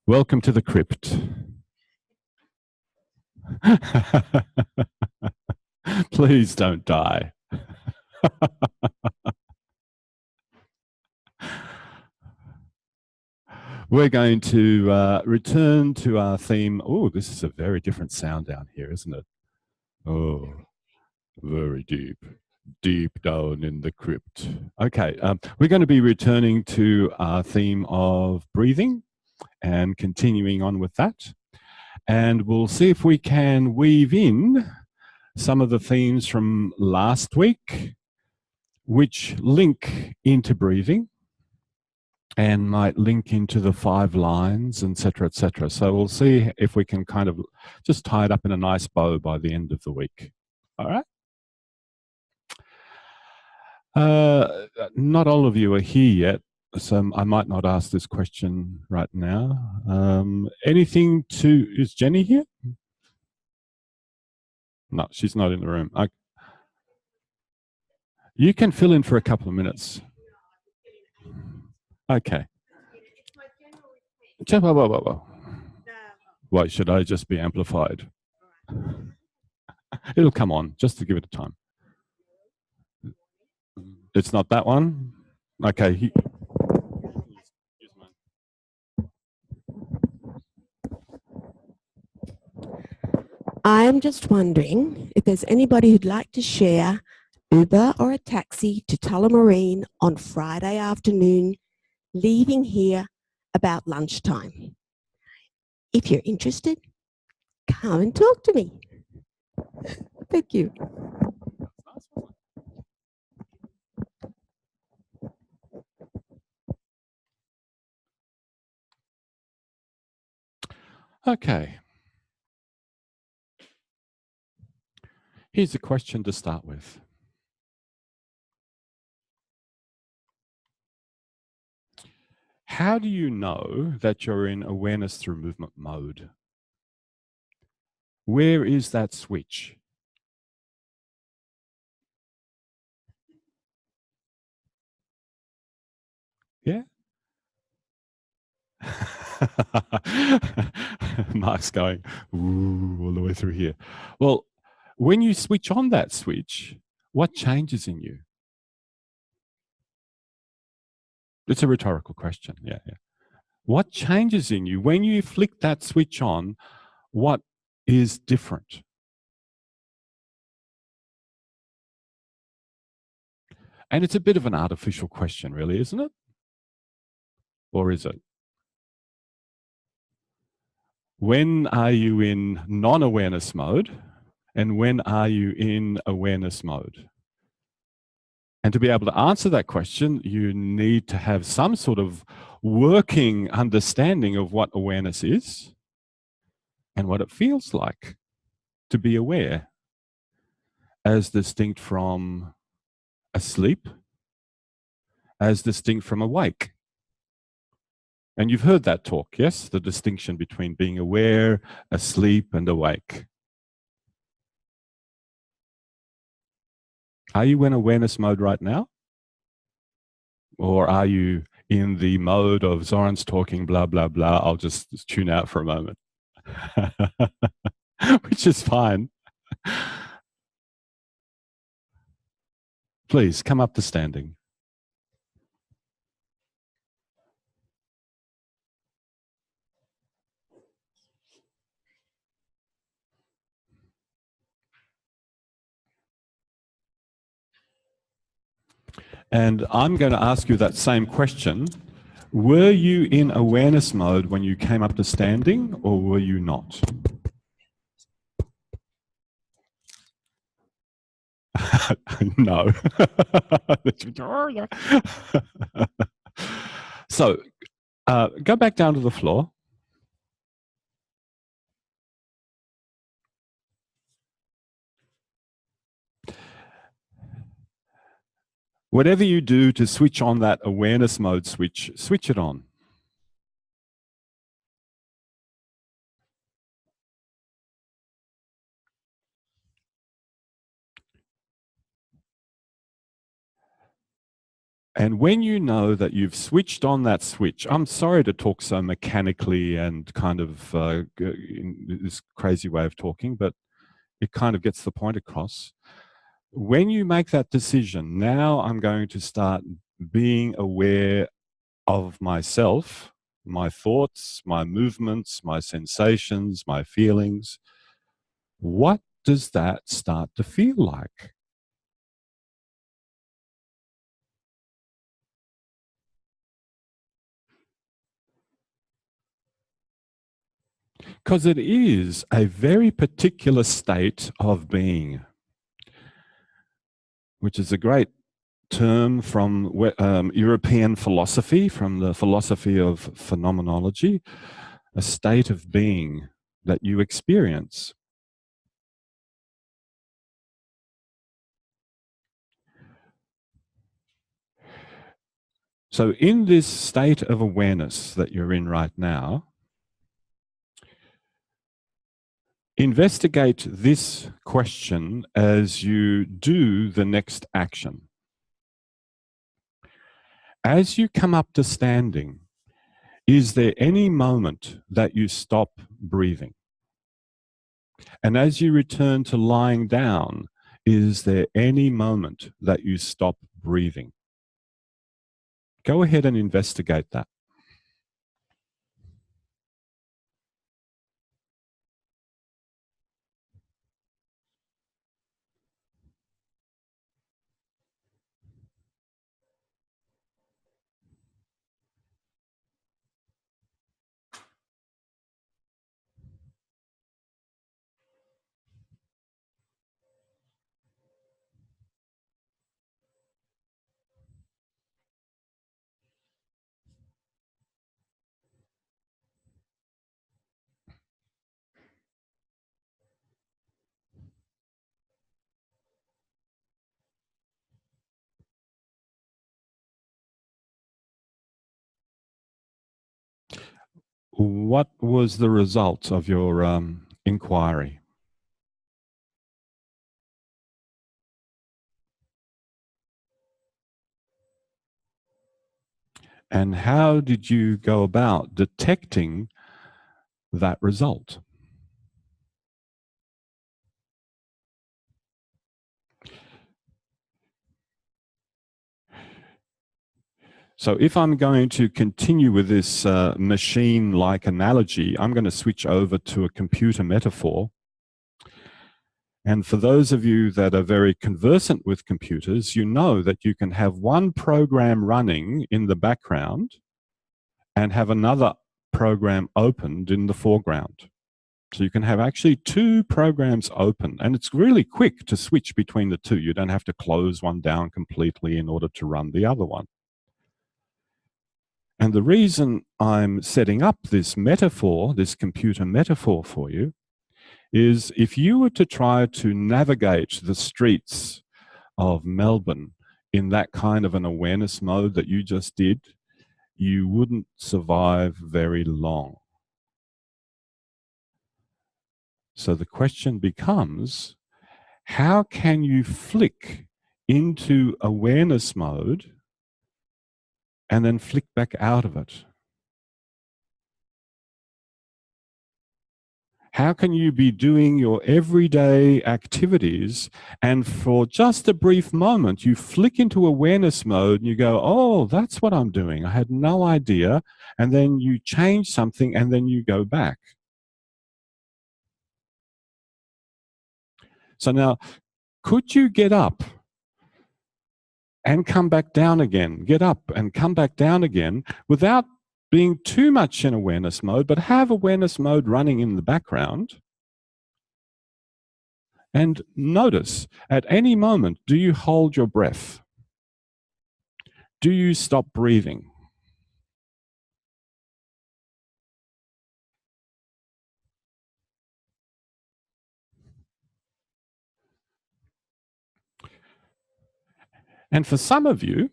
Welcome to the crypt. Please don't die. We're going to return to our theme. Oh, this is a very different sound down here, isn't it? Oh, very deep, deep down in the crypt. Okay, we're going to be returning to our theme of breathing and continuing on with that. And we'll see if we can weave in some of the themes from last week, which link into breathing and might link into the 5 lines, etc., etc. So we'll see if we can kind of just tie it up in a nice bow by the end of the week. All right. Not all of you are here yet, so I might not ask this question right now. Anything to, is Jenny here? No, she's not in the room. You can fill in for a couple of minutes. Okay. Why should I just be amplified? It'll come on, just to give it a time. It's not that one? Okay. I'm just wondering if there's anybody who'd like to share Uber or a taxi to Tullamarine on Friday afternoon, leaving here about lunchtime. If you're interested, come and talk to me. Thank you. Okay. Here's a question to start with. How do you know that you're in awareness through movement mode? Where is that switch? Yeah? Mark's going, ooh, all the way through here. Well, when you switch on that switch, what changes in you? It's a rhetorical question. Yeah, yeah. What changes in you when you flick that switch on? What is different? And it's a bit of an artificial question, really, isn't it? Or is it? When are you in non-awareness mode? And when are you in awareness mode? And to be able to answer that question, you need to have some sort of working understanding of what awareness is and what it feels like to be aware, as distinct from asleep, as distinct from awake. And you've heard that talk, yes? The distinction between being aware, asleep, and awake. Are you in awareness mode right now? Or are you in the mode of Zoran's talking, blah, blah, blah, I'll just tune out for a moment? Which is fine. Please come up to standing. And I'm going to ask you that same question. Were you in awareness mode when you came up to standing, or were you not? No. So go back down to the floor. Whatever you do to switch on that awareness mode switch, switch it on. And when you know that you've switched on that switch, I'm sorry to talk so mechanically and kind of in this crazy way of talking, but it kind of gets the point across. When you make that decision, now I'm going to start being aware of myself, my thoughts, my movements, my sensations, my feelings. What does that start to feel like? Because it is a very particular state of being, which is a great term from European philosophy, from the philosophy of phenomenology, a state of being that you experience. So in this state of awareness that you're in right now, investigate this question as you do the next action. As you come up to standing, is there any moment that you stop breathing? And as you return to lying down, is there any moment that you stop breathing? Go ahead and investigate that. What was the result of your inquiry? And how did you go about detecting that result? So if I'm going to continue with this machine-like analogy, I'm going to switch over to a computer metaphor. And for those of you that are very conversant with computers, you know that you can have one program running in the background and have another program opened in the foreground. So you can have actually two programs open, and it's really quick to switch between the two. You don't have to close one down completely in order to run the other one. And the reason I'm setting up this metaphor, this computer metaphor for you, is if you were to try to navigate the streets of Melbourne in that kind of an awareness mode that you just did, you wouldn't survive very long. So the question becomes, how can you flick into awareness mode and then flick back out of it? How can you be doing your everyday activities and for just a brief moment you flick into awareness mode and you go, oh, that's what I'm doing. I had no idea. And then you change something and then you go back. So now, could you get up and come back down again, get up and come back down again without being too much in awareness mode, but have awareness mode running in the background? And notice, at any moment, do you hold your breath? Do you stop breathing? And for some of you,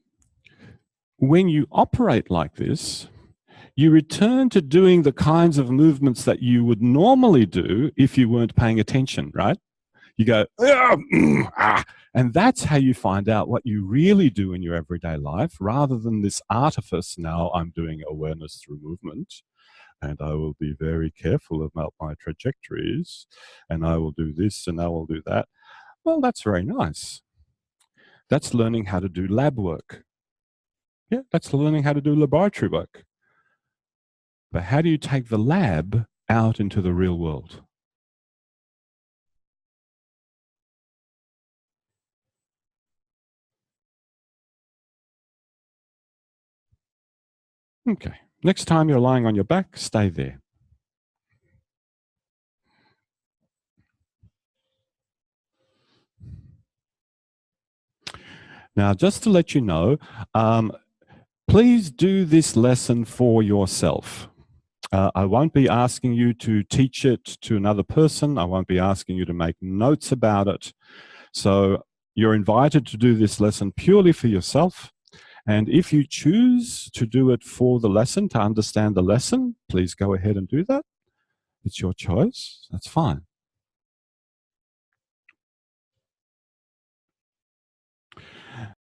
when you operate like this, you return to doing the kinds of movements that you would normally do if you weren't paying attention, right? You go, "Ah, ah." And that's how you find out what you really do in your everyday life, rather than this artifice. Now I'm doing awareness through movement, and I will be very careful about my trajectories, and I will do this and I will do that. Well, that's very nice. That's learning how to do lab work. Yeah, that's learning how to do laboratory work. But how do you take the lab out into the real world? Okay. Next time you're lying on your back, stay there. Now, just to let you know, please do this lesson for yourself. I won't be asking you to teach it to another person. I won't be asking you to make notes about it. So you're invited to do this lesson purely for yourself. And if you choose to do it for the lesson, to understand the lesson, please go ahead and do that. It's your choice. That's fine.